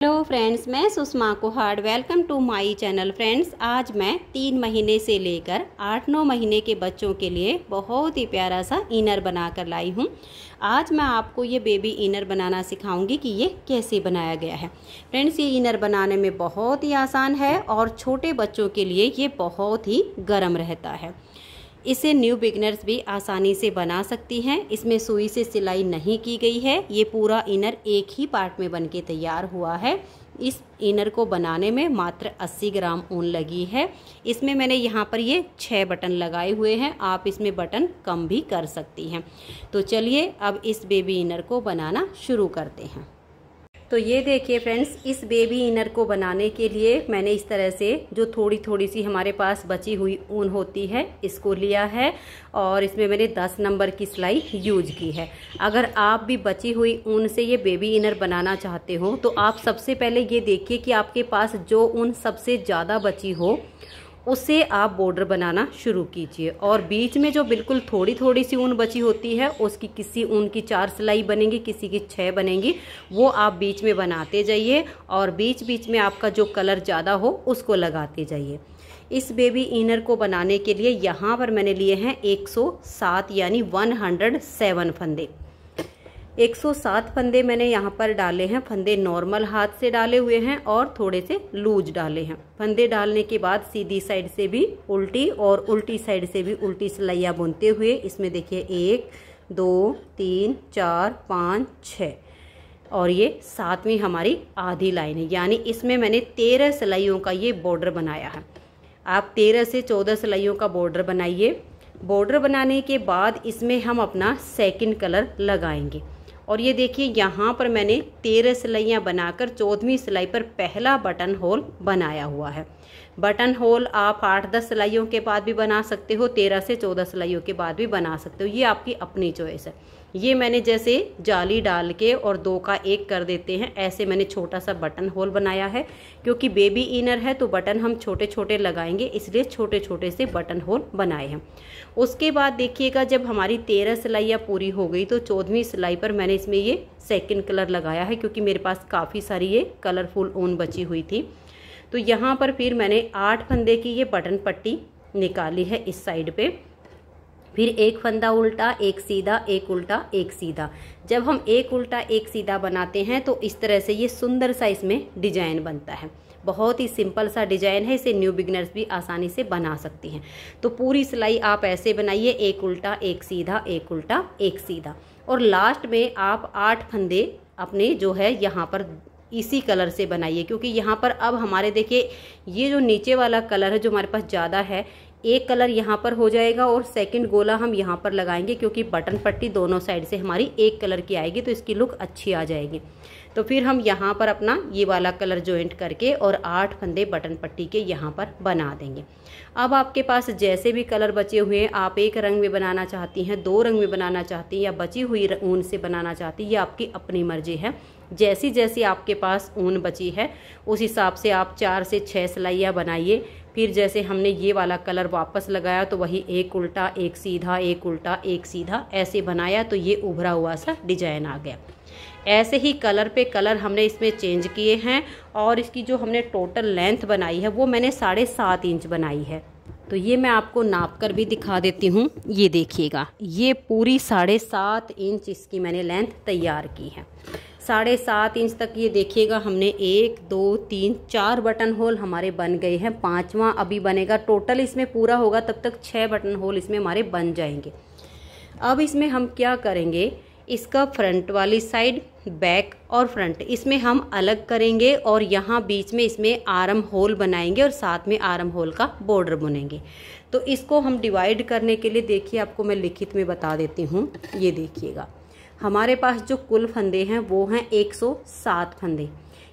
Hello friends, मैं Sushma Kohad. Welcome to my channel. Friends, आज मैं 3 महीने से लेकर 8-9 महीने के बच्चों के लिए बहुत ही प्यारा सा इनर बना कर लाई हूँ। आज मैं आपको ये बेबी इनर बनाना सिखाऊंगी कि ये कैसे बनाया गया है। फ्रेंड्स, ये इनर बनाने में बहुत ही आसान है और छोटे बच्चों के लिए ये बहुत ही गर्म रहता है। इसे न्यू बिगनर्स भी आसानी से बना सकती हैं। इसमें सुई से सिलाई नहीं की गई है। ये पूरा इनर एक ही पार्ट में बनके तैयार हुआ है। इस इनर को बनाने में मात्र 80 ग्राम ऊन लगी है। इसमें मैंने यहाँ पर ये 6 बटन लगाए हुए हैं। आप इसमें बटन कम भी कर सकती हैं। तो चलिए अब इस बेबी इनर को बनाना शुरू करते हैं। तो ये देखिए फ्रेंड्स, इस बेबी इनर को बनाने के लिए मैंने इस तरह से जो थोड़ी थोड़ी सी हमारे पास बची हुई ऊन होती है इसको लिया है और इसमें मैंने 10 नंबर की सिलाई यूज की है। अगर आप भी बची हुई ऊन से ये बेबी इनर बनाना चाहते हो तो आप सबसे पहले ये देखिए कि आपके पास जो ऊन सबसे ज़्यादा बची हो उससे आप बॉर्डर बनाना शुरू कीजिए और बीच में जो बिल्कुल थोड़ी थोड़ी सी ऊन बची होती है उसकी किसी ऊन की 4 सिलाई बनेंगी, किसी की 6 बनेंगी। वो आप बीच में बनाते जाइए और बीच बीच में आपका जो कलर ज़्यादा हो उसको लगाते जाइए। इस बेबी इनर को बनाने के लिए यहाँ पर मैंने लिए हैं 107 यानी 107 फंदे। 107 फंदे मैंने यहाँ पर डाले हैं। फंदे नॉर्मल हाथ से डाले हुए हैं और थोड़े से लूज डाले हैं। फंदे डालने के बाद सीधी साइड से भी उल्टी और उल्टी साइड से भी उल्टी सिलाइयाँ बुनते हुए इसमें देखिए 1 2 3 4 5 6 और ये 7वीं हमारी आधी लाइन है, यानी इसमें मैंने 13 सिलाइयों का ये बॉर्डर बनाया है। आप 13 से 14 सिलाइयों का बॉर्डर बनाइए। बॉर्डर बनाने के बाद इसमें हम अपना सेकंड कलर लगाएंगे और ये देखिए यहाँ पर मैंने 13 सिलाइयाँ बनाकर 14वीं सिलाई पर पहला बटन होल बनाया हुआ है। बटन होल आप 8-10 सिलाइयों के बाद भी बना सकते हो, 13 से 14 सिलाइयों के बाद भी बना सकते हो, ये आपकी अपनी चॉइस है। ये मैंने जैसे जाली डाल के और 2 का 1 कर देते हैं, ऐसे मैंने छोटा सा बटन होल बनाया है। क्योंकि बेबी इनर है तो बटन हम छोटे छोटे लगाएंगे, इसलिए छोटे छोटे से बटन होल बनाए हैं। उसके बाद देखिएगा जब हमारी 13 सिलाइयाँ पूरी हो गई तो 14वीं सिलाई पर मैंने इसमें ये सेकंड कलर लगाया है, क्योंकि मेरे पास काफ़ी सारी ये कलरफुल ऊन बची हुई थी। तो यहाँ पर फिर मैंने 8 फंदे की ये बटन पट्टी निकाली है इस साइड पे। फिर 1 फंदा उल्टा, 1 सीधा, 1 उल्टा, 1 सीधा। जब हम 1 उल्टा 1 सीधा बनाते हैं तो इस तरह से ये सुंदर सा इसमें डिजाइन बनता है। बहुत ही सिंपल सा डिजाइन है, इसे न्यू बिगनर्स भी आसानी से बना सकती हैं। तो पूरी सिलाई आप ऐसे बनाइए, 1 उल्टा 1 सीधा, 1 उल्टा 1 सीधा और लास्ट में आप 8 फंदे अपने जो है यहाँ पर इसी कलर से बनाइए। क्योंकि यहाँ पर अब हमारे देखिए ये जो नीचे वाला कलर है जो हमारे पास ज़्यादा है, एक कलर यहाँ पर हो जाएगा और सेकंड गोला हम यहाँ पर लगाएंगे, क्योंकि बटन पट्टी दोनों साइड से हमारी एक कलर की आएगी तो इसकी लुक अच्छी आ जाएगी। तो फिर हम यहाँ पर अपना ये वाला कलर जॉइंट करके और 8 फंदे बटन पट्टी के यहाँ पर बना देंगे। अब आपके पास जैसे भी कलर बचे हुए हैं, आप 1 रंग में बनाना चाहती हैं, 2 रंग में बनाना चाहती हैं या बची हुई ऊन से बनाना चाहती हैं, ये आपकी अपनी मर्जी है। जैसी जैसी आपके पास ऊन बची है उस हिसाब से आप 4 से 6 सिलाइयाँ बनाइए। फिर जैसे हमने ये वाला कलर वापस लगाया तो वही 1 उल्टा 1 सीधा, 1 उल्टा 1 सीधा ऐसे बनाया तो ये उभरा हुआ सा डिजाइन आ गया। ऐसे ही कलर पे कलर हमने इसमें चेंज किए हैं और इसकी जो हमने टोटल लेंथ बनाई है वो मैंने 7.5 इंच बनाई है। तो ये मैं आपको नाप कर भी दिखा देती हूँ। ये देखिएगा, ये पूरी 7.5 इंच इसकी मैंने लेंथ तैयार की है। 7.5 इंच तक ये देखिएगा हमने 1 2 3 4 बटन होल हमारे बन गए हैं। 5वां अभी बनेगा। टोटल इसमें पूरा होगा तब तक 6 बटन होल इसमें हमारे बन जाएंगे। अब इसमें हम क्या करेंगे, इसका फ्रंट वाली साइड, बैक और फ्रंट इसमें हम अलग करेंगे और यहाँ बीच में इसमें आर्म होल बनाएंगे और साथ में आर्म होल का बॉर्डर बुनेंगे। तो इसको हम डिवाइड करने के लिए देखिए आपको मैं लिखित में बता देती हूँ। ये देखिएगा हमारे पास जो कुल फंदे हैं वो हैं 107 फंदे।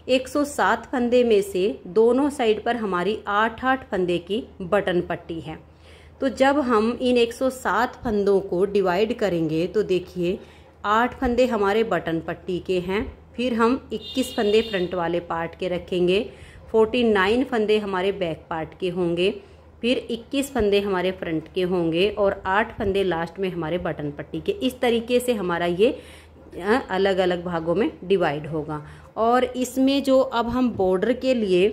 107 फंदे में से दोनों साइड पर हमारी 8-8 फंदे की बटन पट्टी है। तो जब हम इन 107 फंदों को डिवाइड करेंगे तो देखिए 8 फंदे हमारे बटन पट्टी के हैं, फिर हम 21 फंदे फ्रंट वाले पार्ट के रखेंगे, 49 फंदे हमारे बैक पार्ट के होंगे, फिर 21 फंदे हमारे फ्रंट के होंगे और 8 फंदे लास्ट में हमारे बटन पट्टी के। इस तरीके से हमारा ये अलग अलग भागों में डिवाइड होगा और इसमें जो अब हम बॉर्डर के लिए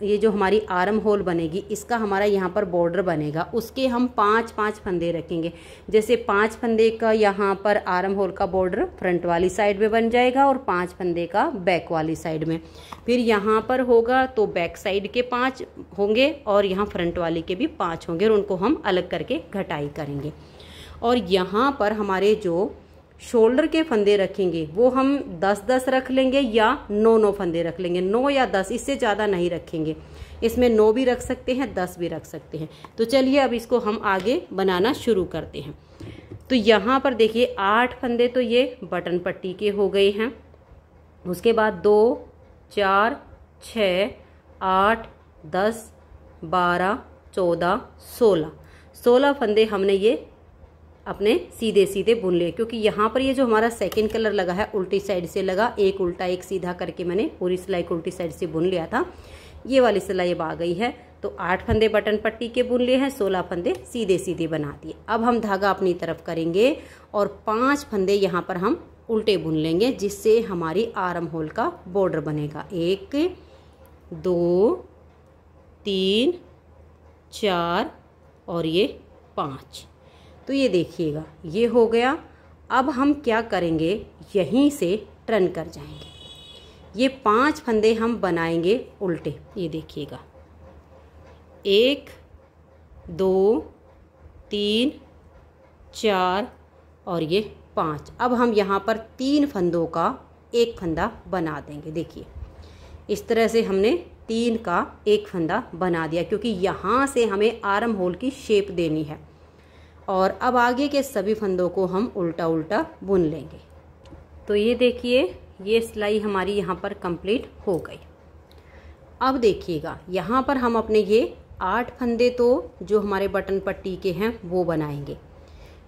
ये जो हमारी आर्म होल बनेगी, इसका हमारा यहाँ पर बॉर्डर बनेगा, उसके हम 5-5 फंदे रखेंगे। जैसे 5 फंदे का यहाँ पर आर्म होल का बॉर्डर फ्रंट वाली साइड में बन जाएगा और 5 फंदे का बैक वाली साइड में। फिर यहाँ पर होगा तो बैक साइड के 5 होंगे और यहाँ फ्रंट वाली के भी 5 होंगे और उनको हम अलग करके घटाई करेंगे। और यहाँ पर हमारे जो शोल्डर के फंदे रखेंगे वो हम 10-10 रख लेंगे या 9-9 फंदे रख लेंगे। 9 या 10, इससे ज़्यादा नहीं रखेंगे। इसमें 9 भी रख सकते हैं, 10 भी रख सकते हैं। तो चलिए अब इसको हम आगे बनाना शुरू करते हैं। तो यहाँ पर देखिए 8 फंदे तो ये बटन पट्टी के हो गए हैं। उसके बाद 2, 4, 6, 8, 10, 12, 14, 16 फंदे हमने ये अपने सीधे सीधे बुन लिए, क्योंकि यहाँ पर ये जो हमारा सेकंड कलर लगा है उल्टी साइड से लगा, एक उल्टा एक सीधा करके मैंने पूरी सिलाई को उल्टी साइड से बुन लिया था। ये वाली सिलाई अब आ गई है। तो 8 फंदे बटन पट्टी के बुन लिए हैं, 16 फंदे सीधे सीधे बना दिए। अब हम धागा अपनी तरफ करेंगे और 5 फंदे यहाँ पर हम उल्टे बुन लेंगे, जिससे हमारी आर्म होल का बॉर्डर बनेगा। 1, 2, 3, 4 और ये 5। तो ये देखिएगा ये हो गया। अब हम क्या करेंगे, यहीं से टर्न कर जाएंगे। ये 5 फंदे हम बनाएंगे उल्टे। ये देखिएगा 1, 2, 3, 4 और ये 5। अब हम यहाँ पर 3 फंदों का एक फंदा बना देंगे। देखिए इस तरह से हमने 3 का एक फंदा बना दिया, क्योंकि यहाँ से हमें आर्म होल की शेप देनी है। और अब आगे के सभी फंदों को हम उल्टा उल्टा बुन लेंगे। तो ये देखिए ये सिलाई हमारी यहाँ पर कंप्लीट हो गई। अब देखिएगा यहाँ पर हम अपने ये 8 फंदे तो जो हमारे बटन पट्टी के हैं वो बनाएंगे।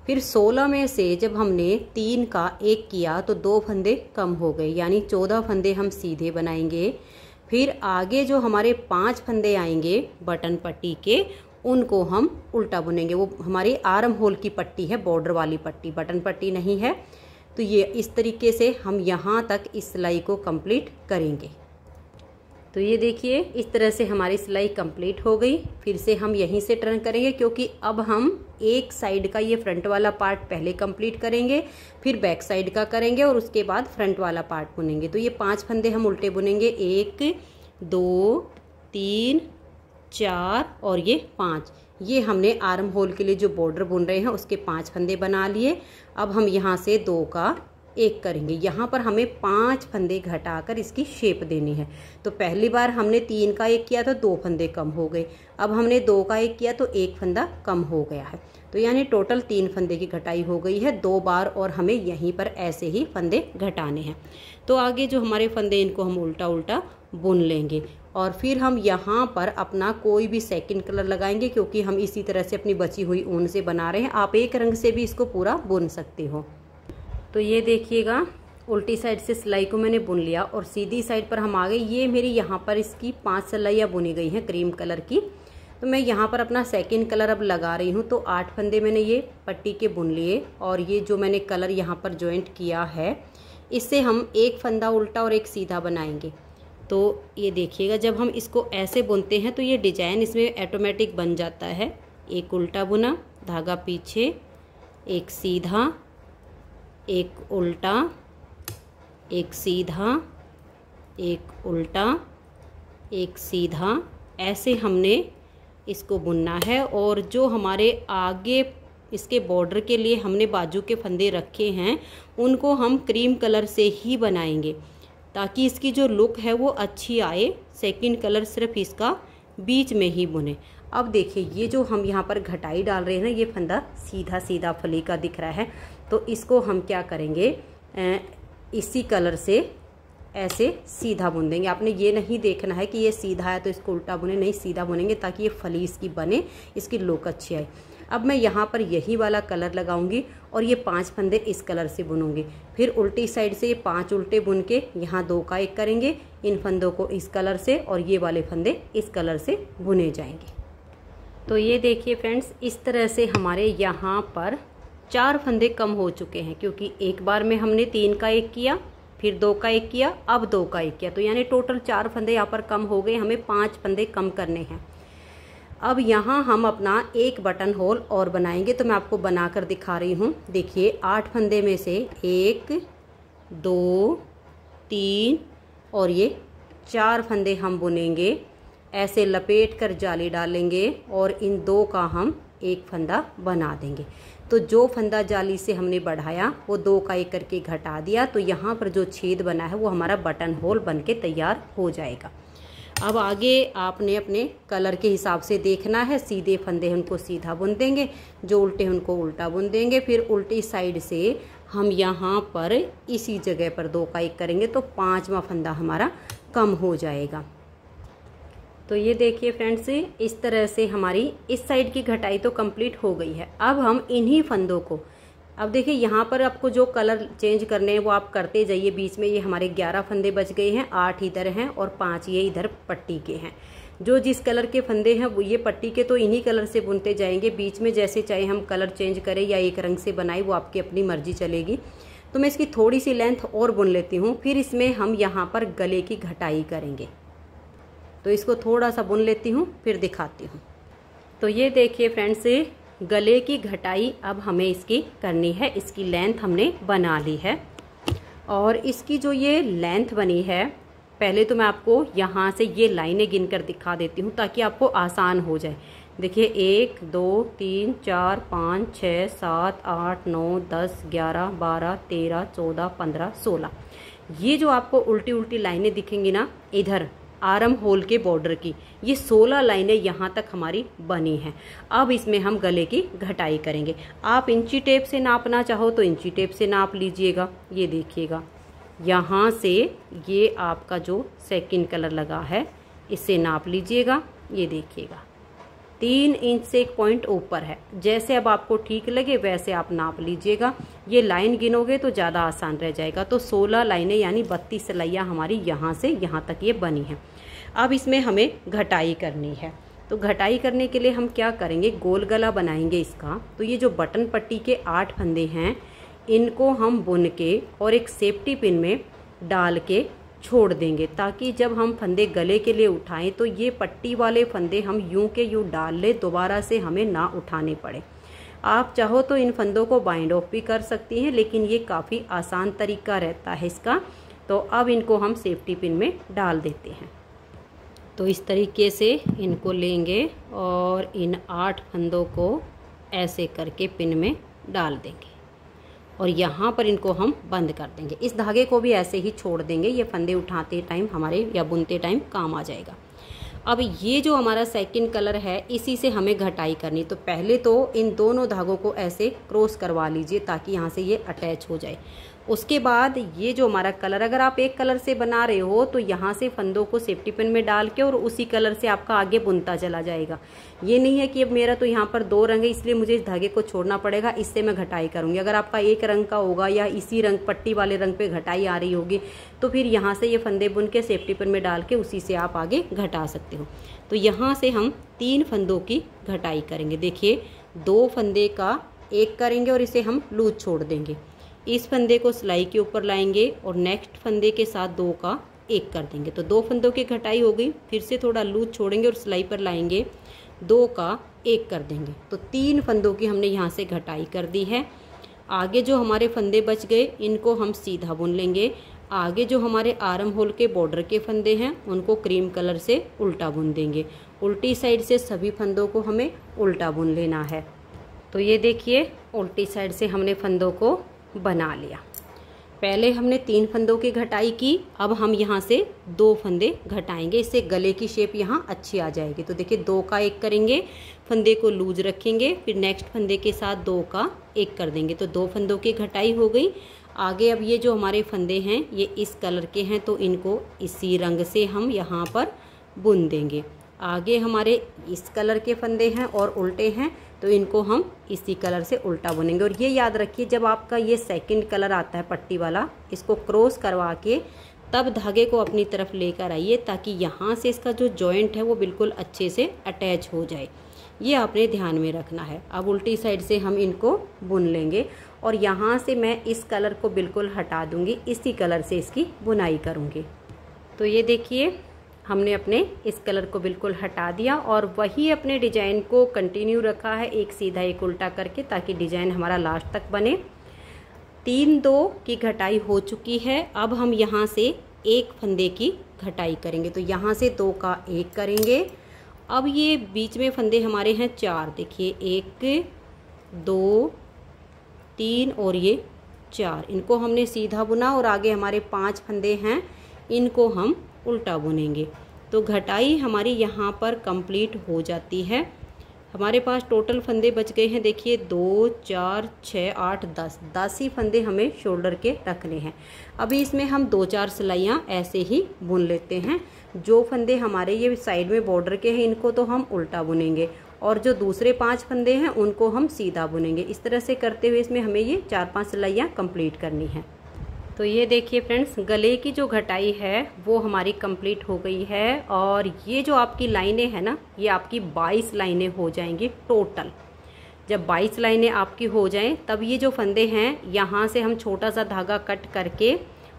फिर 16 में से जब हमने 3 का 1 किया तो 2 फंदे कम हो गए, यानी 14 फंदे हम सीधे बनाएंगे। फिर आगे जो हमारे 5 फंदे आएंगे बटन पट्टी के, उनको हम उल्टा बुनेंगे। वो हमारी आर्म होल की पट्टी है, बॉर्डर वाली पट्टी, बटन पट्टी नहीं है। तो ये इस तरीके से हम यहाँ तक इस सिलाई को कंप्लीट करेंगे। तो ये देखिए इस तरह से हमारी सिलाई कंप्लीट हो गई। फिर से हम यहीं से टर्न करेंगे, क्योंकि अब हम एक साइड का ये फ्रंट वाला पार्ट पहले कंप्लीट करेंगे, फिर बैक साइड का करेंगे और उसके बाद फ्रंट वाला पार्ट बुनेंगे। तो ये 5 फंदे हम उल्टे बुनेंगे। 1, 2, 3, 4 और ये 5। ये हमने आर्म होल के लिए जो बॉर्डर बुन रहे हैं उसके 5 फंदे बना लिए। अब हम यहाँ से 2 का 1 करेंगे। यहाँ पर हमें 5 फंदे घटाकर इसकी शेप देनी है। तो पहली बार हमने 3 का 1 किया तो 2 फंदे कम हो गए। अब हमने 2 का 1 किया तो 1 फंदा कम हो गया है। तो यानी टोटल 3 फंदे की घटाई हो गई है 2 बार, और हमें यहीं पर ऐसे ही फंदे घटाने हैं। तो आगे जो हमारे फंदे इनको हम उल्टा उल्टा बुन लेंगे और फिर हम यहाँ पर अपना कोई भी सेकंड कलर लगाएंगे, क्योंकि हम इसी तरह से अपनी बची हुई ऊन से बना रहे हैं। आप एक रंग से भी इसको पूरा बुन सकते हो। तो ये देखिएगा उल्टी साइड से सिलाई को मैंने बुन लिया और सीधी साइड पर हम आ गए। ये मेरी यहाँ पर इसकी 5 सिलाइयाँ बुनी गई हैं क्रीम कलर की। तो मैं यहाँ पर अपना सेकंड कलर अब लगा रही हूँ। तो 8 फंदे मैंने ये पट्टी के बुन लिए और ये जो मैंने कलर यहाँ पर जॉइंट किया है, इससे हम एक फंदा उल्टा और एक सीधा बनाएंगे। तो ये देखिएगा जब हम इसको ऐसे बुनते हैं तो ये डिजाइन इसमें ऑटोमेटिक बन जाता है। एक उल्टा बुना, धागा पीछे, एक सीधा, एक उल्टा, एक सीधा, एक उल्टा, एक सीधा, ऐसे हमने इसको बुनना है। और जो हमारे आगे इसके बॉर्डर के लिए हमने बाजू के फंदे रखे हैं उनको हम क्रीम कलर से ही बनाएंगे, ताकि इसकी जो लुक है वो अच्छी आए। सेकंड कलर सिर्फ इसका बीच में ही बुने। अब देखिए ये जो हम यहाँ पर घटाई डाल रहे हैं ना, ये फंदा सीधा सीधा फली का दिख रहा है। तो इसको हम क्या करेंगे, इसी कलर से ऐसे सीधा बुन देंगे। आपने ये नहीं देखना है कि ये सीधा है तो इसको उल्टा बुने, नहीं सीधा बुनेंगे ताकि ये फली इसकी बने, इसकी लुक अच्छी आए। अब मैं यहाँ पर यही वाला कलर लगाऊंगी और ये 5 फंदे इस कलर से बुनूंगी। फिर उल्टी साइड से ये 5 उल्टे बुन के यहाँ 2 का 1 करेंगे। इन फंदों को इस कलर से और ये वाले फंदे इस कलर से बुने जाएंगे। तो ये देखिए फ्रेंड्स, इस तरह से हमारे यहाँ पर 4 फंदे कम हो चुके हैं, क्योंकि एक बार में हमने 3 का 1 किया, फिर 2 का 1 किया, अब 2 का 1 किया, तो यानी टोटल 4 फंदे यहाँ पर कम हो गए, हमें 5 फंदे कम करने हैं। अब यहाँ हम अपना एक बटन होल और बनाएंगे, तो मैं आपको बनाकर दिखा रही हूँ। देखिए 8 फंदे में से 1 2 3 और ये 4 फंदे हम बुनेंगे, ऐसे लपेट कर जाली डालेंगे और इन 2 का हम एक फंदा बना देंगे। तो जो फंदा जाली से हमने बढ़ाया वो 2 का 1 करके घटा दिया, तो यहाँ पर जो छेद बना है वो हमारा बटन होल बन के तैयार हो जाएगा। अब आगे आपने अपने कलर के हिसाब से देखना है, सीधे फंदे हैं उनको सीधा बुन देंगे, जो उल्टे हैं उनको उल्टा बुन देंगे। फिर उल्टी साइड से हम यहाँ पर इसी जगह पर 2 का 1 करेंगे, तो 5वां फंदा हमारा कम हो जाएगा। तो ये देखिए फ्रेंड्स, इस तरह से हमारी इस साइड की घटाई तो कंप्लीट हो गई है। अब हम इन्हीं फंदों को, अब देखिए यहाँ पर आपको जो कलर चेंज करने हैं वो आप करते जाइए। बीच में ये हमारे 11 फंदे बच गए हैं, 8 इधर हैं और 5 ये इधर पट्टी के हैं। जो जिस कलर के फंदे हैं वो ये पट्टी के, तो इन्हीं कलर से बुनते जाएंगे। बीच में जैसे चाहे हम कलर चेंज करें या एक रंग से बनाए, वो आपकी अपनी मर्जी चलेगी। तो मैं इसकी थोड़ी सी लेंथ और बुन लेती हूँ, फिर इसमें हम यहाँ पर गले की घटाई करेंगे। तो इसको थोड़ा सा बुन लेती हूँ फिर दिखाती हूँ। तो ये देखिए फ्रेंड्स, गले की घटाई अब हमें इसकी करनी है। इसकी लेंथ हमने बना ली है और इसकी जो ये लेंथ बनी है, पहले तो मैं आपको यहाँ से ये लाइनें गिनकर दिखा देती हूँ ताकि आपको आसान हो जाए। देखिए 1 2 3 4 5 6 7 8 9 10 11 12 13 14 15 16, ये जो आपको उल्टी उल्टी लाइनें दिखेंगी ना इधर आर्म होल के बॉर्डर की, ये 16 लाइनें यहाँ तक हमारी बनी हैं। अब इसमें हम गले की घटाई करेंगे। आप इंची टेप से नापना चाहो तो इंची टेप से नाप लीजिएगा। ये देखिएगा यहाँ से ये आपका जो सेकंड कलर लगा है इससे नाप लीजिएगा। ये देखिएगा 3 इंच से 1 पॉइंट ऊपर है। जैसे अब आपको ठीक लगे वैसे आप नाप लीजिएगा। ये लाइन गिनोगे तो ज़्यादा आसान रह जाएगा। तो 16 लाइनें यानी 32 सिलाइयाँ हमारी यहाँ से यहाँ तक ये बनी हैं। अब इसमें हमें घटाई करनी है। तो घटाई करने के लिए हम क्या करेंगे, गोल गला बनाएंगे इसका। तो ये जो बटन पट्टी के 8 फंदे हैं इनको हम बुन के और एक सेफ्टी पिन में डाल के छोड़ देंगे, ताकि जब हम फंदे गले के लिए उठाएं तो ये पट्टी वाले फंदे हम यूं के यूं डाल ले, दोबारा से हमें ना उठाने पड़े। आप चाहो तो इन फंदों को बाइंड ऑफ भी कर सकती हैं, लेकिन ये काफ़ी आसान तरीका रहता है इसका। तो अब इनको हम सेफ्टी पिन में डाल देते हैं। तो इस तरीके से इनको लेंगे और इन 8 फंदों को ऐसे करके पिन में डाल देंगे और यहाँ पर इनको हम बंद कर देंगे। इस धागे को भी ऐसे ही छोड़ देंगे, ये फंदे उठाते टाइम हमारे या बुनते टाइम काम आ जाएगा। अब ये जो हमारा सेकंड कलर है इसी से हमें घटाई करनी। तो पहले तो इन दोनों धागों को ऐसे क्रॉस करवा लीजिए ताकि यहाँ से ये अटैच हो जाए। उसके बाद ये जो हमारा कलर, अगर आप एक कलर से बना रहे हो तो यहाँ से फंदों को सेफ्टी पिन में डाल के और उसी कलर से आपका आगे बुनता चला जाएगा। ये नहीं है कि अब मेरा तो यहाँ पर 2 रंग है इसलिए मुझे इस धागे को छोड़ना पड़ेगा, इससे मैं घटाई करूँगी। अगर आपका एक रंग का होगा या इसी रंग पट्टी वाले रंग पे घटाई आ रही होगी तो फिर यहाँ से ये फंदे बुन के सेफ्टी पिन में डाल के उसी से आप आगे घटा सकते हो। तो यहाँ से हम 3 फंदों की घटाई करेंगे। देखिए 2 फंदे का 1 करेंगे और इसे हम लूज छोड़ देंगे। इस फंदे को सिलाई के ऊपर लाएंगे और नेक्स्ट फंदे के साथ 2 का 1 कर देंगे। तो 2 फंदों की घटाई हो गई। फिर से थोड़ा लूज छोड़ेंगे और सिलाई पर लाएंगे, 2 का 1 कर देंगे। तो 3 फंदों की हमने यहाँ से घटाई कर दी है। आगे जो हमारे फंदे बच गए इनको हम सीधा बुन लेंगे। आगे जो हमारे आर्म होल के बॉर्डर के फंदे हैं उनको क्रीम कलर से उल्टा बुन देंगे। उल्टी साइड से सभी फंदों को हमें उल्टा बुन लेना है। तो ये देखिए उल्टी साइड से हमने फंदों को बना लिया। पहले हमने 3 फंदों की घटाई की, अब हम यहाँ से 2 फंदे घटाएंगे, इससे गले की शेप यहाँ अच्छी आ जाएगी। तो देखिए 2 का 1 करेंगे, फंदे को लूज रखेंगे, फिर नेक्स्ट फंदे के साथ 2 का 1 कर देंगे। तो 2 फंदों की घटाई हो गई। आगे अब ये जो हमारे फंदे हैं ये इस कलर के हैं तो इनको इसी रंग से हम यहाँ पर बुन देंगे। आगे हमारे इस कलर के फंदे हैं और उल्टे हैं तो इनको हम इसी कलर से उल्टा बुनेंगे। और ये याद रखिए जब आपका ये सेकंड कलर आता है पट्टी वाला, इसको क्रॉस करवा के तब धागे को अपनी तरफ लेकर आइए ताकि यहाँ से इसका जो जॉइंट है वो बिल्कुल अच्छे से अटैच हो जाए। ये आपने ध्यान में रखना है। अब उल्टी साइड से हम इनको बुन लेंगे और यहाँ से मैं इस कलर को बिल्कुल हटा दूँगी, इसी कलर से इसकी बुनाई करूँगी। तो ये देखिए हमने अपने इस कलर को बिल्कुल हटा दिया और वही अपने डिजाइन को कंटिन्यू रखा है, एक सीधा एक उल्टा करके, ताकि डिजाइन हमारा लास्ट तक बने। 3-2 की घटाई हो चुकी है। अब हम यहाँ से एक फंदे की घटाई करेंगे, तो यहाँ से 2 का 1 करेंगे। अब ये बीच में फंदे हमारे हैं 4, देखिए 1 2 3 और ये 4, इनको हमने सीधा बुना और आगे हमारे 5 फंदे हैं, इनको हम उल्टा बुनेंगे। तो घटाई हमारी यहाँ पर कंप्लीट हो जाती है। हमारे पास टोटल फंदे बच गए हैं, देखिए 2 4 6 8 10 ही फंदे हमें शोल्डर के रखने हैं। अभी इसमें हम 2-4 सिलाइयाँ ऐसे ही बुन लेते हैं। जो फंदे हमारे ये साइड में बॉर्डर के हैं इनको तो हम उल्टा बुनेंगे और जो दूसरे 5 फंदे हैं उनको हम सीधा बुनेंगे। इस तरह से करते हुए इसमें हमें ये 4-5 सिलाइयाँ कंप्लीट करनी है। तो ये देखिए फ्रेंड्स, गले की जो घटाई है वो हमारी कंप्लीट हो गई है और ये जो आपकी लाइनें हैं ना, ये आपकी 22 लाइनें हो जाएंगी टोटल। जब 22 लाइनें आपकी हो जाएं तब ये जो फंदे हैं यहाँ से हम छोटा सा धागा कट करके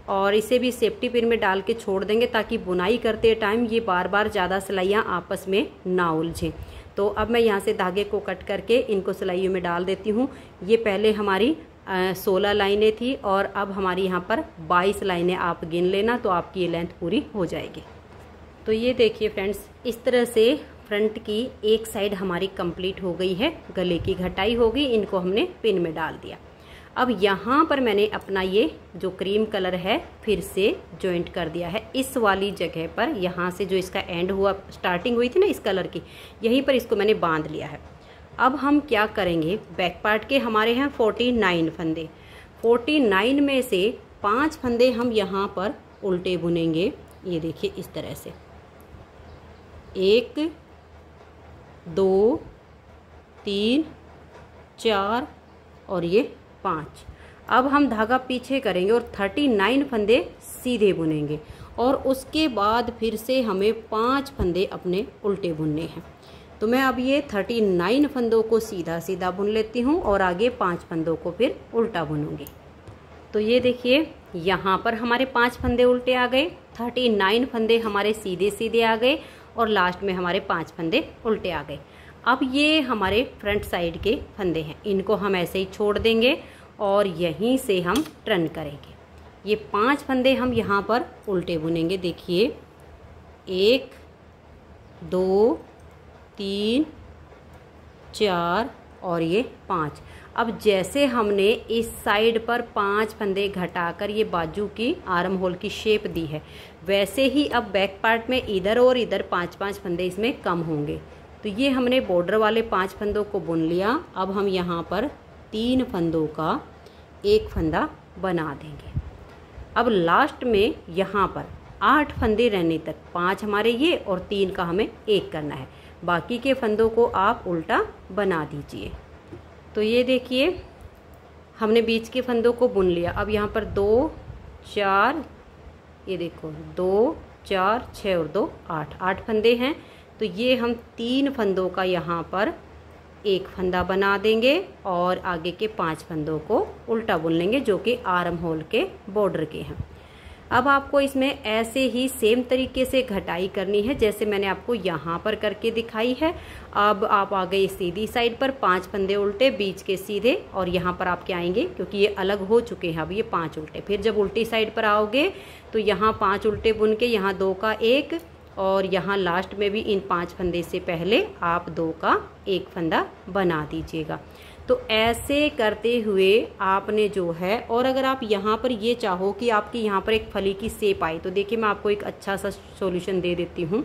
और इसे भी सेफ्टी पिन में डाल के छोड़ देंगे, ताकि बुनाई करते टाइम ये बार बार ज़्यादा सिलाइयाँ आपस में ना उलझें। तो अब मैं यहाँ से धागे को कट करके इनको सिलाइयों में डाल देती हूँ। ये पहले हमारी 16 लाइनें थी और अब हमारी यहाँ पर 22 लाइनें आप गिन लेना, तो आपकी ये लेंथ पूरी हो जाएगी। तो ये देखिए फ्रेंड्स, इस तरह से फ्रंट की एक साइड हमारी कंप्लीट हो गई है, गले की घटाई हो गई, इनको हमने पिन में डाल दिया। अब यहाँ पर मैंने अपना ये जो क्रीम कलर है फिर से जॉइंट कर दिया है इस वाली जगह पर। यहाँ से जो इसका एंड हुआ, स्टार्टिंग हुई थी ना इस कलर की, यहीं पर इसको मैंने बांध लिया है। अब हम क्या करेंगे, बैक पार्ट के हमारे हैं 49 फंदे, 49 में से 5 फंदे हम यहाँ पर उल्टे बुनेंगे। ये देखिए इस तरह से 1 2 3 4 और ये 5। अब हम धागा पीछे करेंगे और 39 फंदे सीधे बुनेंगे और उसके बाद फिर से हमें 5 फंदे अपने उल्टे बुनने हैं। तो मैं अब ये 39 फंदों को सीधा सीधा बुन लेती हूँ और आगे 5 फंदों को फिर उल्टा बुनूंगी। तो ये देखिए यहाँ पर हमारे 5 फंदे उल्टे आ गए, 39 फंदे हमारे सीधे सीधे आ गए और लास्ट में हमारे 5 फंदे उल्टे आ गए। अब ये हमारे फ्रंट साइड के फंदे हैं, इनको हम ऐसे ही छोड़ देंगे और यहीं से हम टर्न करेंगे। ये 5 फंदे हम यहाँ पर उल्टे बुनेंगे। देखिए 1 2 3 4 और ये 5। अब जैसे हमने इस साइड पर 5 फंदे घटाकर ये बाजू की आर्म होल की शेप दी है, वैसे ही अब बैक पार्ट में इधर और इधर 5-5 फंदे इसमें कम होंगे। तो ये हमने बॉर्डर वाले 5 फंदों को बुन लिया। अब हम यहाँ पर 3 फंदों का 1 फंदा बना देंगे। अब लास्ट में यहाँ पर 8 फंदे रहने तक, 5 हमारे ये और 3 का हमें 1 करना है। बाकी के फंदों को आप उल्टा बना दीजिए। तो ये देखिए हमने बीच के फंदों को बुन लिया। अब यहाँ पर 2 4, ये देखो 2 4 6 और 2 8 फंदे हैं। तो ये हम 3 फंदों का यहाँ पर 1 फंदा बना देंगे और आगे के 5 फंदों को उल्टा बुन लेंगे, जो कि आर्म होल के बॉर्डर के हैं। अब आपको इसमें ऐसे ही सेम तरीके से घटाई करनी है जैसे मैंने आपको यहाँ पर करके दिखाई है। अब आप आ गए सीधी साइड पर, 5 फंदे उल्टे, बीच के सीधे, और यहाँ पर आप क्या आएंगे, क्योंकि ये अलग हो चुके हैं अब ये 5 उल्टे। फिर जब उल्टी साइड पर आओगे तो यहाँ 5 उल्टे बुन के यहाँ 2 का 1 और यहाँ लास्ट में भी इन 5 फंदे से पहले आप 2 का 1 फंदा बना दीजिएगा। तो ऐसे करते हुए आपने जो है, और अगर आप यहाँ पर ये चाहो कि आपकी यहाँ पर एक फली की शेप आए, तो देखिए मैं आपको एक अच्छा सा सॉल्यूशन दे देती हूँ।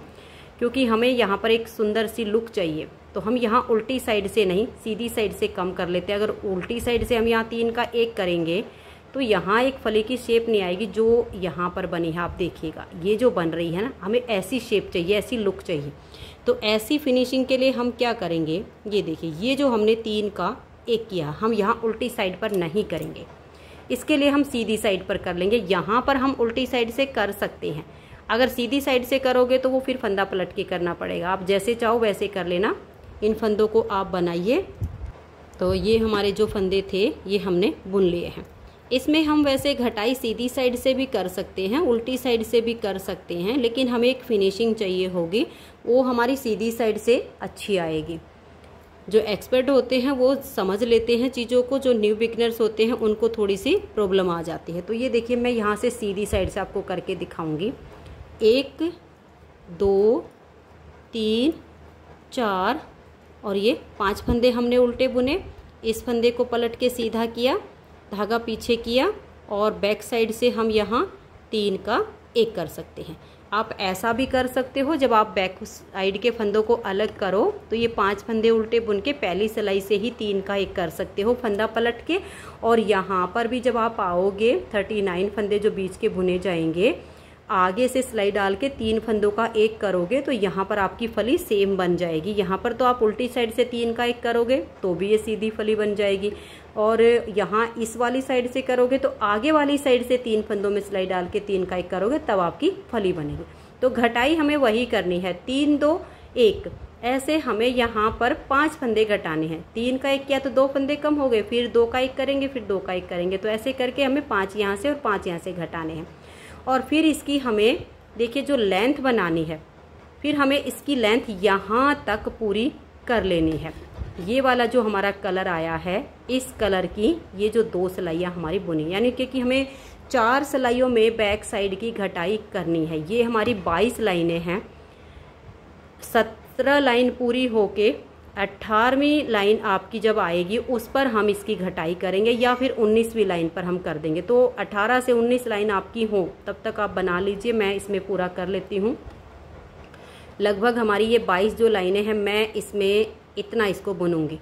क्योंकि हमें यहाँ पर एक सुंदर सी लुक चाहिए, तो हम यहाँ उल्टी साइड से नहीं सीधी साइड से कम कर लेते हैं। अगर उल्टी साइड से हम यहाँ 3 का 1 करेंगे तो यहाँ एक फली की शेप नहीं आएगी जो यहाँ पर बनी है। आप देखिएगा ये जो बन रही है ना, हमें ऐसी शेप चाहिए, ऐसी लुक चाहिए। तो ऐसी फिनिशिंग के लिए हम क्या करेंगे, ये देखिए ये जो हमने 3 का 1 किया, हम यहाँ उल्टी साइड पर नहीं करेंगे, इसके लिए हम सीधी साइड पर कर लेंगे। यहाँ पर हम उल्टी साइड से कर सकते हैं, अगर सीधी साइड से करोगे तो वो फिर फंदा पलट के करना पड़ेगा। आप जैसे चाहो वैसे कर लेना, इन फंदों को आप बनाइए। तो ये हमारे जो फंदे थे ये हमने बुन लिए हैं। इसमें हम वैसे घटाई सीधी साइड से भी कर सकते हैं, उल्टी साइड से भी कर सकते हैं, लेकिन हमें एक फिनिशिंग चाहिए होगी, वो हमारी सीधी साइड से अच्छी आएगी। जो एक्सपर्ट होते हैं वो समझ लेते हैं चीज़ों को, जो न्यू बिगनर्स होते हैं उनको थोड़ी सी प्रॉब्लम आ जाती है। तो ये देखिए मैं यहाँ से सीधी साइड से आपको करके दिखाऊंगी। 1 2 3 4 और ये 5 फंदे हमने उल्टे बुने। इस फंदे को पलट के सीधा किया, धागा पीछे किया और बैक साइड से हम यहाँ 3 का 1 कर सकते हैं। आप ऐसा भी कर सकते हो, जब आप बैक साइड के फंदों को अलग करो तो ये 5 फंदे उल्टे बुन के पहली सिलाई से ही 3 का 1 कर सकते हो फंदा पलट के। और यहाँ पर भी जब आप आओगे 39 फंदे जो बीच के बुने जाएंगे, आगे से सिलाई डाल के 3 फंदों का 1 करोगे तो यहाँ पर आपकी फली सेम बन जाएगी। यहाँ पर तो आप उल्टी साइड से 3 का 1 करोगे तो भी ये सीधी फली बन जाएगी, और यहाँ इस वाली साइड से करोगे तो आगे वाली साइड से 3 फंदों में सिलाई डाल के 3 का 1 करोगे तब आपकी फली बनेगी। तो घटाई हमें वही करनी है, 3 2 1 ऐसे हमें यहाँ पर 5 फंदे घटाने हैं। 3 का 1 किया तो 2 फंदे कम हो गए, फिर 2 का 1 करेंगे, फिर 2 का 1 करेंगे। तो ऐसे करके हमें 5 यहाँ से और 5 यहाँ से घटाने हैं। और फिर इसकी हमें देखिए जो लेंथ बनानी है, फिर हमें इसकी लेंथ यहाँ तक पूरी कर लेनी है। ये वाला जो हमारा कलर आया है, इस कलर की ये जो 2 सिलाइयाँ हमारी बुनी, यानी कि हमें 4 सिलाइयों में बैक साइड की घटाई करनी है। ये हमारी 22 लाइनें हैं। 17 लाइन पूरी होके 18वीं लाइन आपकी जब आएगी उस पर हम इसकी घटाई करेंगे, या फिर 19वीं लाइन पर हम कर देंगे। तो 18 से 19 लाइन आपकी हो तब तक आप बना लीजिए, मैं इसमें पूरा कर लेती हूँ। लगभग हमारी ये 22 जो लाइनें हैं, मैं इसमें इतना इसको बुनूंगी।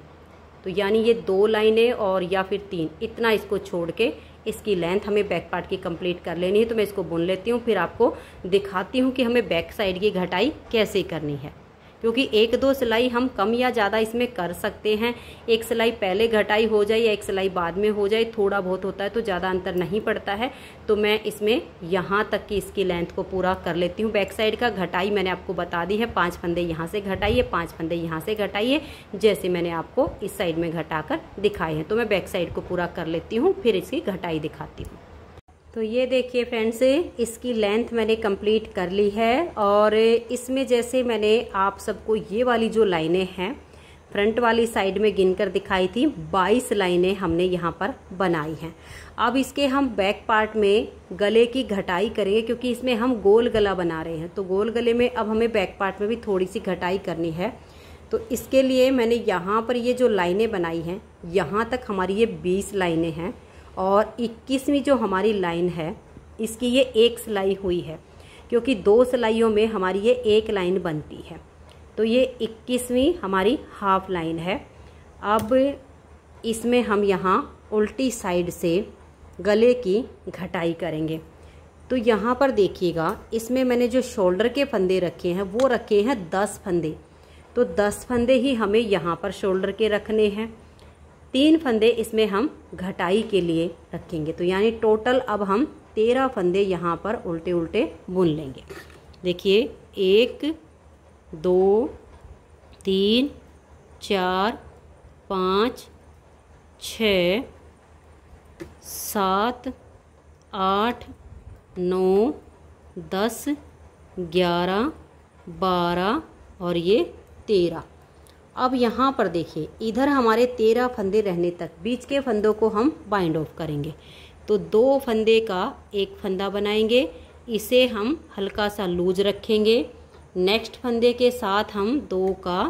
तो यानी ये 2 लाइनें और या फिर 3, इतना इसको छोड़ के इसकी लेंथ हमें बैक पार्ट की कंप्लीट कर लेनी है। तो मैं इसको बुन लेती हूँ, फिर आपको दिखाती हूँ कि हमें बैक साइड की घटाई कैसे करनी है। क्योंकि 1-2 सिलाई हम कम या ज़्यादा इसमें कर सकते हैं। एक सिलाई पहले घटाई हो जाए या एक सिलाई बाद में हो जाए, थोड़ा बहुत होता है, तो ज़्यादा अंतर नहीं पड़ता है। तो मैं इसमें यहाँ तक की इसकी लेंथ को पूरा कर लेती हूँ। बैक साइड का घटाई मैंने आपको बता दी है, 5 फंदे यहाँ से घटाइए, 5 फंदे यहाँ से घटाइए, जैसे मैंने आपको इस साइड में घटाकर दिखाए हैं। तो मैं बैक साइड को पूरा कर लेती हूँ, फिर इसकी घटाई दिखाती हूँ। तो ये देखिए फ्रेंड्स, इसकी लेंथ मैंने कंप्लीट कर ली है। और इसमें जैसे मैंने आप सबको ये वाली जो लाइनें हैं फ्रंट वाली साइड में गिनकर दिखाई थी, 22 लाइनें हमने यहाँ पर बनाई हैं। अब इसके हम बैक पार्ट में गले की घटाई करेंगे, क्योंकि इसमें हम गोल गला बना रहे हैं। तो गोल गले में अब हमें बैक पार्ट में भी थोड़ी सी घटाई करनी है। तो इसके लिए मैंने यहाँ पर ये जो लाइनें बनाई हैं, यहाँ तक हमारी ये 20 लाइनें हैं, और 21वीं जो हमारी लाइन है इसकी ये 1 सिलाई हुई है, क्योंकि 2 सिलाइयों में हमारी ये 1 लाइन बनती है। तो ये 21वीं हमारी हाफ लाइन है। अब इसमें हम यहाँ उल्टी साइड से गले की घटाई करेंगे। तो यहाँ पर देखिएगा, इसमें मैंने जो शोल्डर के फंदे रखे हैं वो रखे हैं 10 फंदे। तो 10 फंदे ही हमें यहाँ पर शोल्डर के रखने हैं, 3 फंदे इसमें हम घटाई के लिए रखेंगे। तो यानी टोटल अब हम 13 फंदे यहाँ पर उल्टे उल्टे बुन लेंगे। देखिए 1 2 3 4 5 6 7 8 9 10 11 12 और ये 13। अब यहाँ पर देखिए, इधर हमारे 13 फंदे रहने तक बीच के फंदों को हम बाइंड ऑफ करेंगे। तो 2 फंदे का 1 फंदा बनाएंगे, इसे हम हल्का सा लूज रखेंगे। नेक्स्ट फंदे के साथ हम 2 का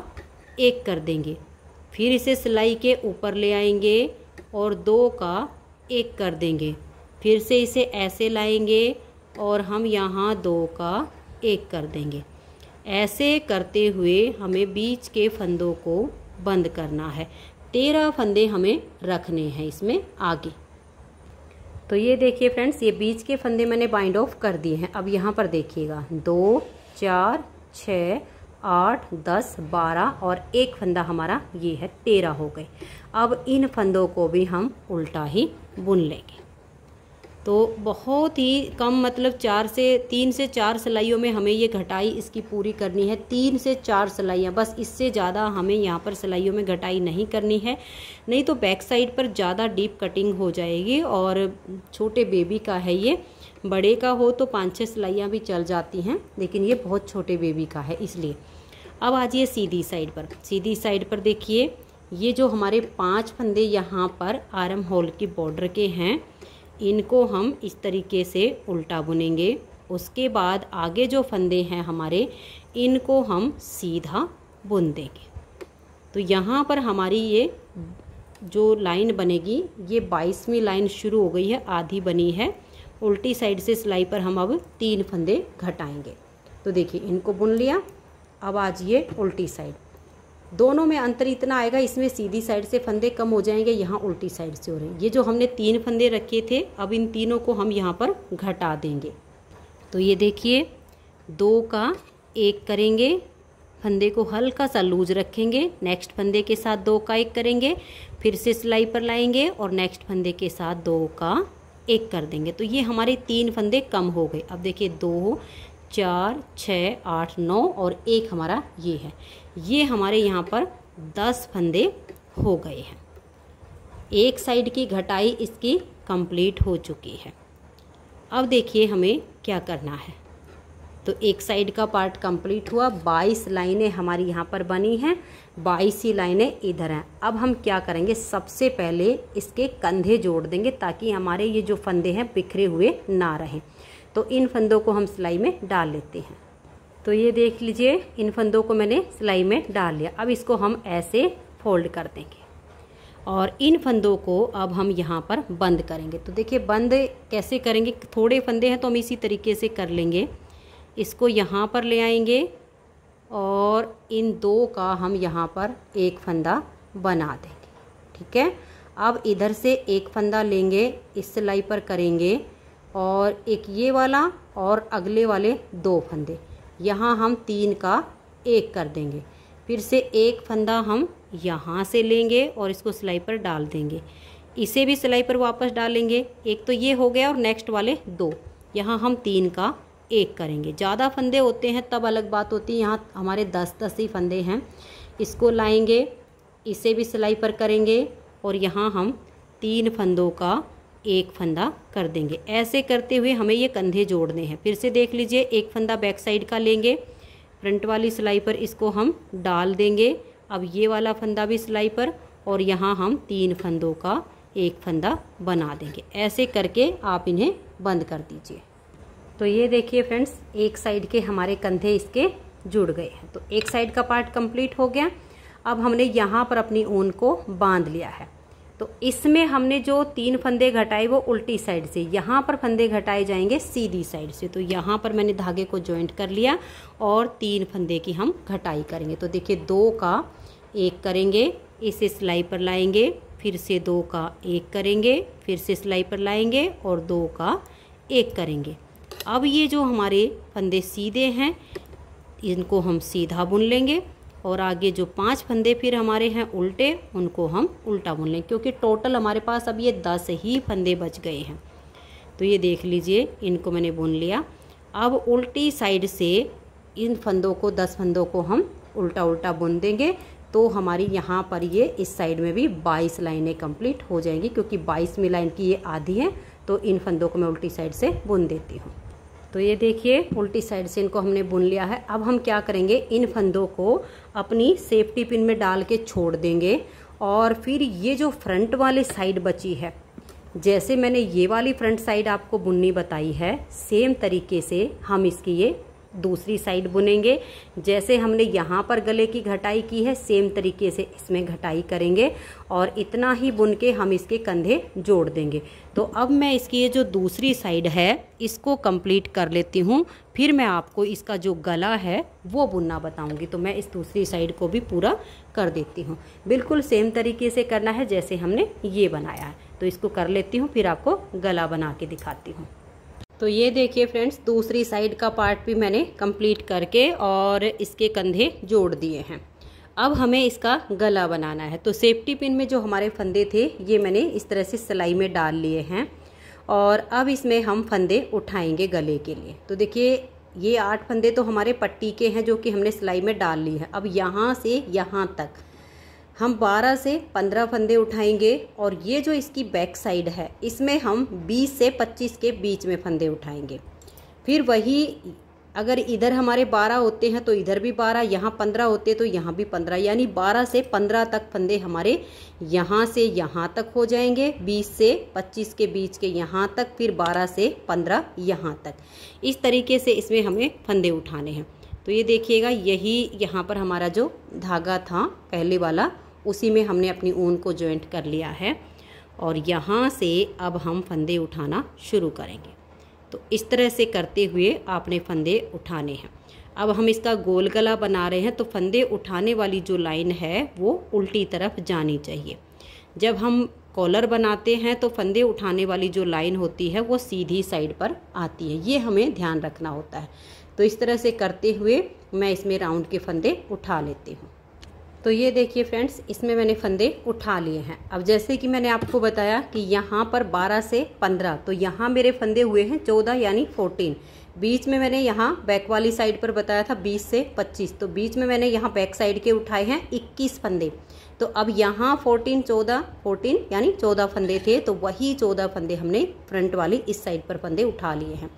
1 कर देंगे, फिर इसे सिलाई के ऊपर ले आएंगे और 2 का 1 कर देंगे। फिर से इसे ऐसे लाएंगे और हम यहाँ 2 का 1 कर देंगे। ऐसे करते हुए हमें बीच के फंदों को बंद करना है। 13 फंदे हमें रखने हैं इसमें आगे। तो ये देखिए फ्रेंड्स, ये बीच के फंदे मैंने बाइंड ऑफ कर दिए हैं। अब यहाँ पर देखिएगा 2 4 6 8 10 12 और 1 फंदा हमारा ये है, 13 हो गए। अब इन फंदों को भी हम उल्टा ही बुन लेंगे। तो बहुत ही कम, मतलब 3 से 4 सिलाइयों में हमें ये घटाई इसकी पूरी करनी है। 3 से 4 सिलाइयाँ बस, इससे ज़्यादा हमें यहाँ पर सिलाइयों में घटाई नहीं करनी है, नहीं तो बैक साइड पर ज़्यादा डीप कटिंग हो जाएगी। और छोटे बेबी का है ये, बड़े का हो तो 5-6 सिलाइयाँ भी चल जाती हैं, लेकिन ये बहुत छोटे बेबी का है इसलिए। अब आ जाइए सीधी साइड पर। सीधी साइड पर देखिए, ये जो हमारे 5 फंदे यहाँ पर आर्म होल की बॉर्डर के हैं, इनको हम इस तरीके से उल्टा बुनेंगे। उसके बाद आगे जो फंदे हैं हमारे, इनको हम सीधा बुन देंगे। तो यहाँ पर हमारी ये जो लाइन बनेगी, ये 22वीं लाइन शुरू हो गई है, आधी बनी है। उल्टी साइड से सिलाई पर हम अब 3 फंदे घटाएंगे। तो देखिए इनको बुन लिया। अब आज ये उल्टी साइड, दोनों में अंतर इतना आएगा, इसमें सीधी साइड से फंदे कम हो जाएंगे, यहाँ उल्टी साइड से हो रहे हैं। ये जो हमने 3 फंदे रखे थे, अब इन तीनों को हम यहाँ पर घटा देंगे। तो ये देखिए 2 का 1 करेंगे, फंदे को हल्का सा लूज रखेंगे, नेक्स्ट फंदे के साथ 2 का 1 करेंगे, फिर से सिलाई पर लाएंगे और नेक्स्ट फंदे के साथ 2 का 1 कर देंगे। तो ये हमारे 3 फंदे कम हो गए। अब देखिए 2, 4, 6, 8, 9 और 1 हमारा ये है। ये हमारे यहाँ पर 10 फंदे हो गए हैं। एक साइड की घटाई इसकी कंप्लीट हो चुकी है। अब देखिए हमें क्या करना है। तो एक साइड का पार्ट कंप्लीट हुआ, 22 लाइनें हमारी यहाँ पर बनी हैं, 22 ही लाइनें इधर हैं। अब हम क्या करेंगे, सबसे पहले इसके कंधे जोड़ देंगे ताकि हमारे ये जो फंदे हैं बिखरे हुए ना रहें। तो इन फंदों को हम सिलाई में डाल लेते हैं। तो ये देख लीजिए, इन फंदों को मैंने सिलाई में डाल लिया। अब इसको हम ऐसे फोल्ड कर देंगे और इन फंदों को अब हम यहाँ पर बंद करेंगे। तो देखिए बंद कैसे करेंगे, थोड़े फंदे हैं तो हम इसी तरीके से कर लेंगे। इसको यहाँ पर ले आएंगे और इन 2 का हम यहाँ पर 1 फंदा बना देंगे। ठीक है, अब इधर से 1 फंदा लेंगे, इस सिलाई पर करेंगे और एक ये वाला और अगले वाले 2 फंदे, यहाँ हम 3 का 1 कर देंगे। फिर से 1 फंदा हम यहाँ से लेंगे और इसको सिलाई पर डाल देंगे, इसे भी सिलाई पर वापस डालेंगे। एक तो ये हो गया और नेक्स्ट वाले 2, यहाँ हम 3 का 1 करेंगे। ज़्यादा फंदे होते हैं तब अलग बात होती है, यहाँ हमारे 10-10 ही फंदे हैं। इसको लाएंगे, इसे भी सिलाई पर करेंगे और यहाँ हम 3 फंदों का 1 फंदा कर देंगे। ऐसे करते हुए हमें ये कंधे जोड़ने हैं। फिर से देख लीजिए, 1 फंदा बैक साइड का लेंगे, फ्रंट वाली सिलाई पर इसको हम डाल देंगे। अब ये वाला फंदा भी सिलाई पर और यहाँ हम 3 फंदों का 1 फंदा बना देंगे। ऐसे करके आप इन्हें बंद कर दीजिए। तो ये देखिए फ्रेंड्स, एक साइड के हमारे कंधे इसके जुड़ गए हैं। तो एक साइड का पार्ट कंप्लीट हो गया। अब हमने यहाँ पर अपनी ऊन को बांध लिया है। तो इसमें हमने जो 3 फंदे घटाए वो उल्टी साइड से, यहाँ पर फंदे घटाए जाएंगे सीधी साइड से। तो यहाँ पर मैंने धागे को जॉइंट कर लिया और 3 फंदे की हम घटाई करेंगे। तो देखिए 2 का 1 करेंगे, इसे सिलाई पर लाएंगे, फिर से 2 का 1 करेंगे, फिर से सिलाई पर लाएंगे और 2 का 1 करेंगे। अब ये जो हमारे फंदे सीधे हैं, इनको हम सीधा बुन लेंगे और आगे जो 5 फंदे फिर हमारे हैं उल्टे, उनको हम उल्टा बुन लेंगे, क्योंकि टोटल हमारे पास अब ये 10 ही फंदे बच गए हैं। तो ये देख लीजिए, इनको मैंने बुन लिया। अब उल्टी साइड से इन फंदों को, 10 फंदों को हम उल्टा उल्टा बुन देंगे। तो हमारी यहाँ पर ये इस साइड में भी 22 लाइनें कंप्लीट हो जाएंगी, क्योंकि 22वीं लाइन की ये आधी है। तो इन फंदों को मैं उल्टी साइड से बुन देती हूँ। तो ये देखिए, उल्टी साइड से इनको हमने बुन लिया है। अब हम क्या करेंगे, इन फंदों को अपनी सेफ्टी पिन में डाल के छोड़ देंगे और फिर ये जो फ्रंट वाली साइड बची है, जैसे मैंने ये वाली फ्रंट साइड आपको बुननी बताई है, सेम तरीके से हम इसकी ये दूसरी साइड बुनेंगे। जैसे हमने यहाँ पर गले की घटाई की है, सेम तरीके से इसमें घटाई करेंगे और इतना ही बुन के हम इसके कंधे जोड़ देंगे। तो अब मैं इसकी ये जो दूसरी साइड है इसको कंप्लीट कर लेती हूँ, फिर मैं आपको इसका जो गला है वो बुनना बताऊँगी। तो मैं इस दूसरी साइड को भी पूरा कर देती हूँ। बिल्कुल सेम तरीके से करना है जैसे हमने ये बनाया है। तो इसको कर लेती हूँ, फिर आपको गला बना के दिखाती हूँ। तो ये देखिए फ्रेंड्स, दूसरी साइड का पार्ट भी मैंने कंप्लीट करके और इसके कंधे जोड़ दिए हैं। अब हमें इसका गला बनाना है। तो सेफ्टी पिन में जो हमारे फंदे थे ये मैंने इस तरह से सिलाई में डाल लिए हैं और अब इसमें हम फंदे उठाएंगे गले के लिए। तो देखिए ये 8 फंदे तो हमारे पट्टी के हैं जो कि हमने सिलाई में डाल ली है। अब यहाँ से यहाँ तक हम 12 से 15 फंदे उठाएंगे और ये जो इसकी बैक साइड है इसमें हम 20 से 25 के बीच में फंदे उठाएंगे। फिर वही अगर इधर हमारे 12 होते हैं तो इधर भी 12, यहाँ 15 होते तो यहाँ भी 15, यानी 12 से 15 तक फंदे हमारे यहाँ से यहाँ तक हो जाएंगे, 20 से 25 के बीच के यहाँ तक, फिर 12 से 15 यहाँ तक। इस तरीके से इसमें हमें फंदे उठाने हैं। तो ये देखिएगा यही यहाँ पर हमारा जो धागा था पहले वाला उसी में हमने अपनी ऊन को जॉइंट कर लिया है और यहाँ से अब हम फंदे उठाना शुरू करेंगे। तो इस तरह से करते हुए आपने फंदे उठाने हैं। अब हम इसका गोल गला बना रहे हैं तो फंदे उठाने वाली जो लाइन है वो उल्टी तरफ जानी चाहिए। जब हम कॉलर बनाते हैं तो फंदे उठाने वाली जो लाइन होती है वो सीधी साइड पर आती है, ये हमें ध्यान रखना होता है। तो इस तरह से करते हुए मैं इसमें राउंड के फंदे उठा लेती हूँ। तो ये देखिए फ्रेंड्स, इसमें मैंने फंदे उठा लिए हैं। अब जैसे कि मैंने आपको बताया कि यहाँ पर 12 से 15, तो यहाँ मेरे फंदे हुए हैं 14 यानी 14। बीच में मैंने यहाँ बैक वाली साइड पर बताया था 20 से 25, तो बीच में मैंने यहाँ बैक साइड के उठाए हैं 21 फंदे। तो अब यहाँ 14 यानी 14 फंदे थे, तो वही 14 फंदे हमने फ्रंट वाली इस साइड पर फंदे उठा लिए हैं।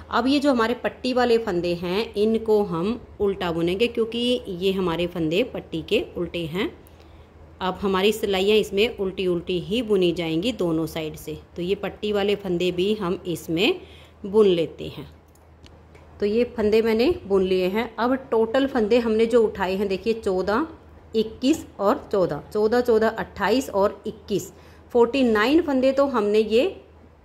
अब ये जो हमारे पट्टी वाले फंदे हैं इनको हम उल्टा बुनेंगे क्योंकि ये हमारे फंदे पट्टी के उल्टे हैं। अब हमारी सिलाइयाँ इसमें उल्टी उल्टी ही बुनी जाएंगी दोनों साइड से। तो ये पट्टी वाले फंदे भी हम इसमें बुन लेते हैं। तो ये फंदे मैंने बुन लिए हैं। अब टोटल फंदे हमने जो उठाए हैं देखिए 14, 21 और 14, 14, 14, 28 और 21, 49 फंदे तो हमने ये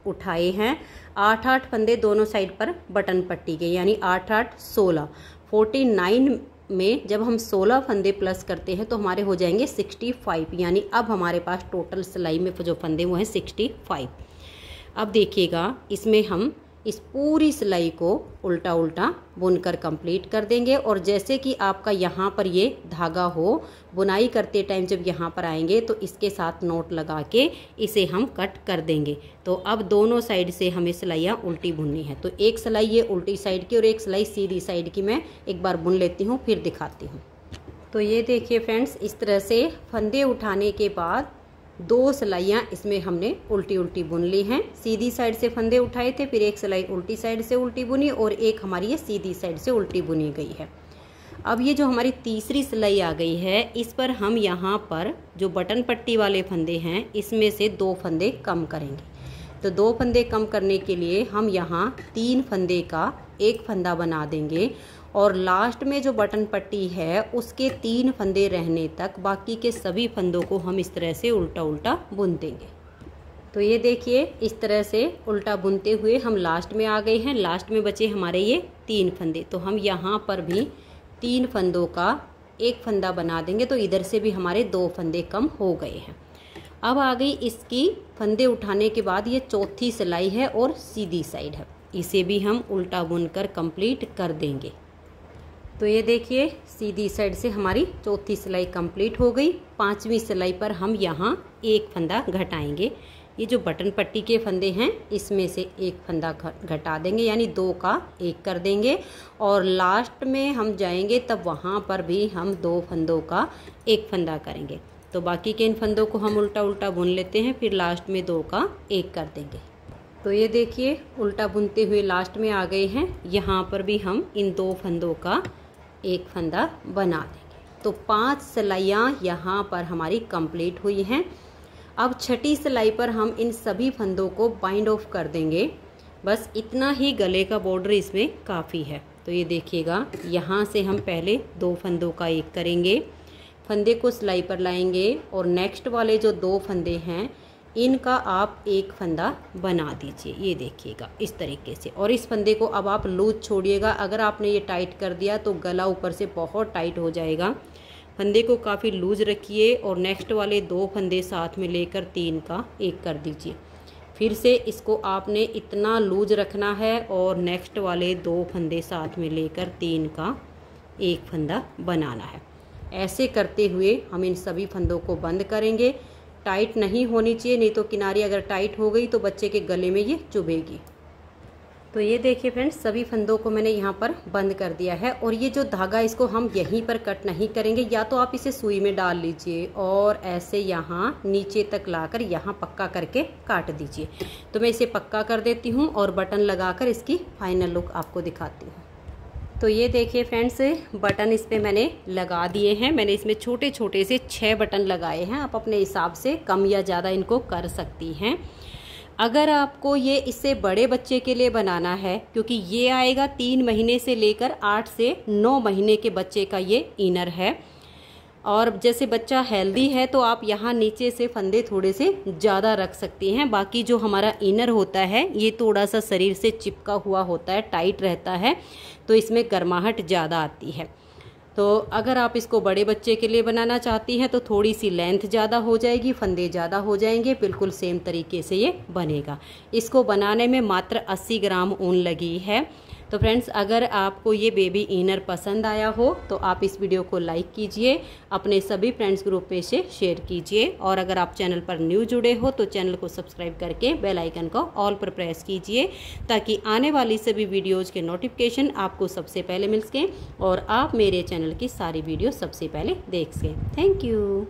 उठाए हैं। 8 फंदे दोनों साइड पर बटन पट्टी के, यानी 8, 8, 16। 49 में जब हम 16 फंदे प्लस करते हैं तो हमारे हो जाएंगे 65, यानी अब हमारे पास टोटल सिलाई में जो फंदे वो हैं 65। अब देखिएगा इसमें हम इस पूरी सिलाई को उल्टा उल्टा बुनकर कंप्लीट कर देंगे। और जैसे कि आपका यहाँ पर ये धागा हो, बुनाई करते टाइम जब यहाँ पर आएंगे तो इसके साथ नोट लगा के इसे हम कट कर देंगे। तो अब दोनों साइड से हमें सिलाइयाँ उल्टी बुननी है। तो एक सिलाई ये उल्टी साइड की और एक सिलाई सीधी साइड की मैं एक बार बुन लेती हूँ, फिर दिखाती हूँ। तो ये देखिए फ्रेंड्स, इस तरह से फंदे उठाने के बाद 2 सिलाइयाँ इसमें हमने उल्टी उल्टी बुन ली हैं। सीधी साइड से फंदे उठाए थे, फिर एक सिलाई उल्टी साइड से उल्टी बुनी और एक हमारी ये सीधी साइड से उल्टी बुनी गई है। अब ये जो हमारी तीसरी सिलाई आ गई है इस पर हम यहाँ पर जो बटन पट्टी वाले फंदे हैं इसमें से 2 फंदे कम करेंगे। तो 2 फंदे कम करने के लिए हम यहाँ 3 फंदे का एक फंदा बना देंगे और लास्ट में जो बटन पट्टी है उसके 3 फंदे रहने तक बाकी के सभी फंदों को हम इस तरह से उल्टा उल्टा बुन देंगे। तो ये देखिए इस तरह से उल्टा बुनते हुए हम लास्ट में आ गए हैं। लास्ट में बचे हमारे ये 3 फंदे, तो हम यहाँ पर भी 3 फंदों का एक फंदा बना देंगे। तो इधर से भी हमारे 2 फंदे कम हो गए हैं। अब आ गई इसकी फंदे उठाने के बाद ये चौथी सिलाई है और सीधी साइड है, इसे भी हम उल्टा बुनकर कंप्लीट कर देंगे। तो ये देखिए सीधी साइड से हमारी चौथी सिलाई कंप्लीट हो गई। 5वीं सिलाई पर हम यहाँ एक फंदा घटाएंगे। ये जो बटन पट्टी के फंदे हैं इसमें से एक फंदा घटा देंगे, यानी 2 का 1 कर देंगे और लास्ट में हम जाएंगे तब वहाँ पर भी हम 2 फंदों का एक फंदा करेंगे। तो बाकी के इन फंदों को हम उल्टा उल्टा बुन लेते हैं, फिर लास्ट में 2 का 1 कर देंगे। तो ये देखिए उल्टा बुनते हुए लास्ट में आ गए हैं। यहाँ पर भी हम इन 2 फंदों का एक फंदा बना देंगे। तो 5 सिलाइयाँ यहाँ पर हमारी कंप्लीट हुई हैं। अब छठी सिलाई पर हम इन सभी फंदों को बाइंड ऑफ कर देंगे। बस इतना ही गले का बॉर्डर इसमें काफ़ी है। तो ये देखिएगा यहाँ से हम पहले 2 फंदों का एक करेंगे, फंदे को सिलाई पर लाएंगे और नेक्स्ट वाले जो 2 फंदे हैं इनका आप एक फंदा बना दीजिए। ये देखिएगा इस तरीके से, और इस फंदे को अब आप लूज छोड़िएगा। अगर आपने ये टाइट कर दिया तो गला ऊपर से बहुत टाइट हो जाएगा। फंदे को काफ़ी लूज रखिए और नेक्स्ट वाले 2 फंदे साथ में लेकर 3 का 1 कर दीजिए। फिर से इसको आपने इतना लूज रखना है और नेक्स्ट वाले 2 फंदे साथ में लेकर 3 का 1 फंदा बनाना है। ऐसे करते हुए हम इन सभी फंदों को बंद करेंगे। टाइट नहीं होनी चाहिए, नहीं तो किनारी अगर टाइट हो गई तो बच्चे के गले में ये चुभेगी। तो ये देखिए फ्रेंड्स, सभी फंदों को मैंने यहाँ पर बंद कर दिया है। और ये जो धागा इसको हम यहीं पर कट नहीं करेंगे, या तो आप इसे सुई में डाल लीजिए और ऐसे यहाँ नीचे तक लाकर यहाँ पक्का करके काट दीजिए। तो मैं इसे पक्का कर देती हूँ और बटन लगाकर इसकी फाइनल लुक आपको दिखाती हूँ। तो ये देखिए फ्रेंड्स, बटन इस पे मैंने लगा दिए हैं। मैंने इसमें छोटे छोटे से 6 बटन लगाए हैं। आप अपने हिसाब से कम या ज़्यादा इनको कर सकती हैं। अगर आपको ये इससे बड़े बच्चे के लिए बनाना है, क्योंकि ये आएगा 3 महीने से लेकर 8 से 9 महीने के बच्चे का ये इनर है। और जैसे बच्चा हेल्दी है तो आप यहाँ नीचे से फंदे थोड़े से ज़्यादा रख सकती हैं। बाकी जो हमारा इनर होता है ये थोड़ा सा शरीर से चिपका हुआ होता है, टाइट रहता है, तो इसमें गर्माहट ज़्यादा आती है। तो अगर आप इसको बड़े बच्चे के लिए बनाना चाहती हैं तो थोड़ी सी लेंथ ज़्यादा हो जाएगी, फंदे ज़्यादा हो जाएंगे, बिल्कुल सेम तरीके से ये बनेगा। इसको बनाने में मात्र 80 ग्राम ऊन लगी है। तो फ्रेंड्स, अगर आपको ये बेबी इनर पसंद आया हो तो आप इस वीडियो को लाइक कीजिए, अपने सभी फ्रेंड्स ग्रुप में से शेयर कीजिए। और अगर आप चैनल पर न्यू जुड़े हो तो चैनल को सब्सक्राइब करके बेल आइकन को ऑल पर प्रेस कीजिए, ताकि आने वाली सभी वीडियोज़ के नोटिफिकेशन आपको सबसे पहले मिल सकें और आप मेरे चैनल की सारी वीडियो सबसे पहले देख सकें। Thank you.